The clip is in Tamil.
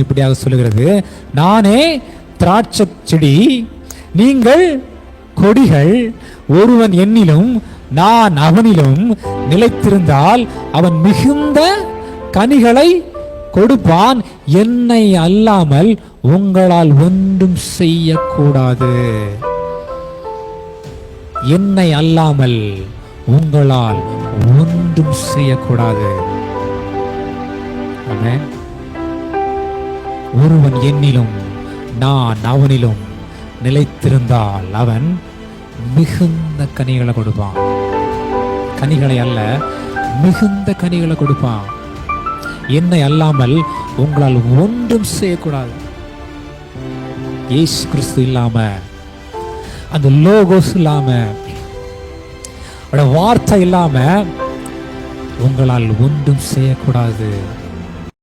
இப்படியாக சொல்லுகிறது, நானே திராட்சை செடி, நீங்கள் கொடிகள். ஒருவன் என்னிலும் நான் அவனிலும் நிலைத்திருந்தால் அவன் மிகுந்த கனிகளை கொடுப்பான். என்னை அல்லாமல் உங்களால் ஒன்றும் செய்யக்கூடாது. என்னை அல்லாமல் உங்களால் ஒன்றும் செய்யக்கூடாது. ஆமென். ஒருவன் என்னிலும் நான் அவனிலும் நிலைத்திருந்தால் அவன் மிகுந்த கனிகளை கொடுப்பான். கனிகளை அல்ல, மிகுந்த கனிகளை கொடுப்பான். என்னை அல்லாமல் உங்களால் ஒன்றும் செய்யக்கூடாது. இயேசு கிறிஸ்து இல்லாம, அந்த லோகோஸ் இல்லாம, வார்த்தை இல்லாம உங்களால் ஒன்றும் செய்யக்கூடாது.